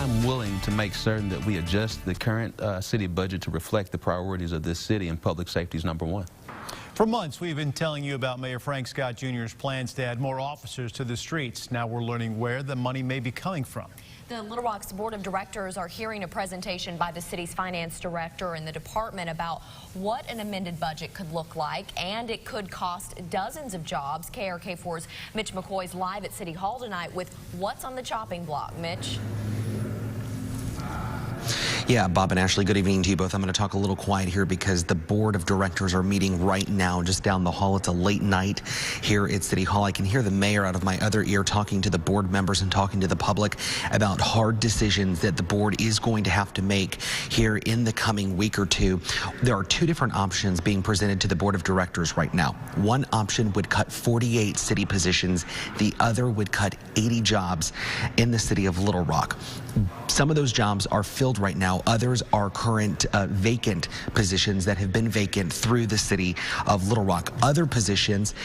I'm willing to make certain that we adjust the current city budget to reflect the priorities of this city, and public safety is number one. For months, we've been telling you about Mayor Frank Scott Jr.'s plans to add more officers to the streets. Now we're learning where the money may be coming from. The Little Rock's board of directors are hearing a presentation by the city's finance director and the department about what an amended budget could look like, and it could cost dozens of jobs. KRK4's Mitch McCoy is live at City Hall tonight with what's on the chopping block. Mitch? Yeah, Bob and Ashley, good evening to you both. I'm going to talk a little quiet here because the board of directors are meeting right now just down the hall. It's a late night here at City Hall. I can hear the mayor out of my other ear talking to the board members and talking to the public about hard decisions that the board is going to have to make here in the coming week or two. There are two different options being presented to the board of directors right now. One option would cut 48 city positions. The other would cut 80 jobs in the city of Little Rock. Some of those jobs are filled right now. Others are current vacant positions that have been vacant through the city of Little Rock. Other positions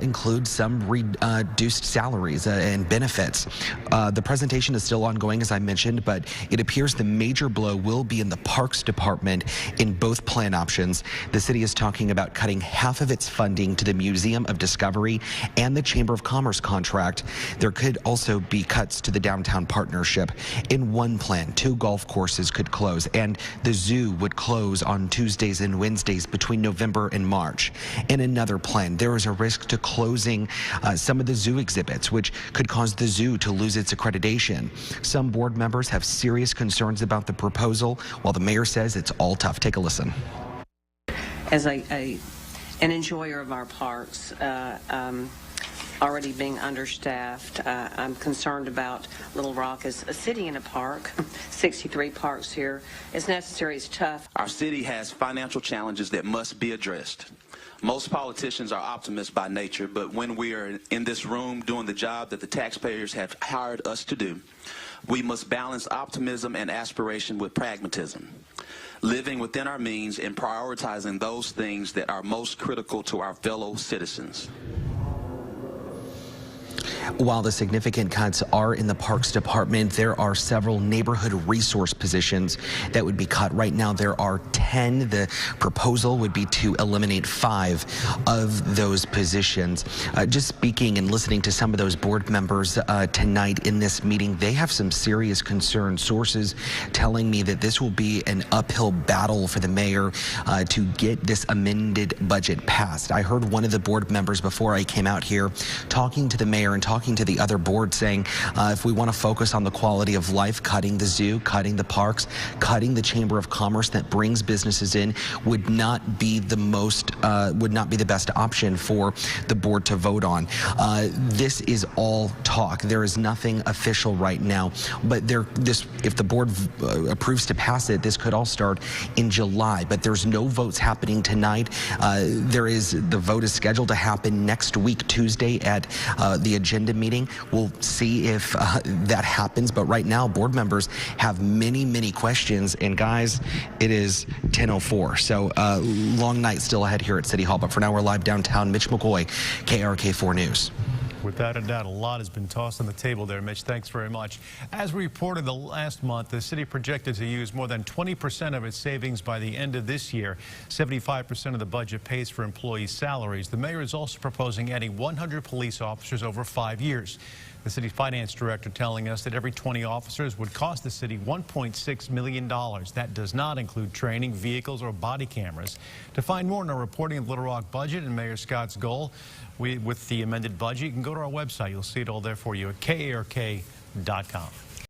include some reduced salaries and benefits. The presentation is still ongoing, as I mentioned, but it appears the major blow will be in the Parks Department in both plan options. The city is talking about cutting half of its funding to the Museum of Discovery and the Chamber of Commerce contract. There could also be cuts to the Downtown Partnership. In one plan, 2 golf courses could close, and the zoo would close on Tuesdays and Wednesdays between November and March. In another plan, there is a risk to closing some of the zoo exhibits, which could cause the zoo to lose its accreditation. Some board members have serious concerns about the proposal, while the mayor says it's all tough. Take a listen. As an enjoyer of our parks, already being understaffed, I'm concerned about Little Rock as a city and a park. 63 parks here. It's necessary, it's tough. Our city has financial challenges that must be addressed. Most politicians are optimists by nature, but when we are in this room doing the job that the taxpayers have hired us to do, we must balance optimism and aspiration with pragmatism, living within our means and prioritizing those things that are most critical to our fellow citizens. While the significant cuts are in the Parks Department, there are several neighborhood resource positions that would be cut. Right now, there are 10. The proposal would be to eliminate 5 of those positions. Just speaking and listening to some of those board members tonight in this meeting, they have some serious concerns. Sources telling me that this will be an uphill battle for the mayor to get this amended budget passed. I heard one of the board members before I came out here talking to the mayor and talking to the other board saying if we want to focus on the quality of life, cutting the zoo, cutting the parks, cutting the Chamber of Commerce that brings businesses in would not be the best option for the board to vote on. This is all talk. There is nothing official right now, but if the board approves to pass it, this could all start in July, but there's no votes happening tonight. The vote is scheduled to happen next week, Tuesday, at the agenda meeting. We'll see if that happens, but right now board members have many questions, and guys, it is 10:04, so long night still ahead here at City Hall, but for now we're live downtown. Mitch McCoy, KRK4 News. Without a doubt, a lot has been tossed on the table there, Mitch. Thanks very much. As we reported the last month, the city projected to use more than 20% of its savings by the end of this year. 75% of the budget pays for employee salaries. The mayor is also proposing adding 100 police officers over 5 years. The city's finance director telling us that every 20 officers would cost the city $1.6 million. That does not include training, vehicles, or body cameras. To find more on our reporting of Little Rock budget and Mayor Scott's goal with the amended budget, you can go to our website. You'll see it all there for you at KARK.com.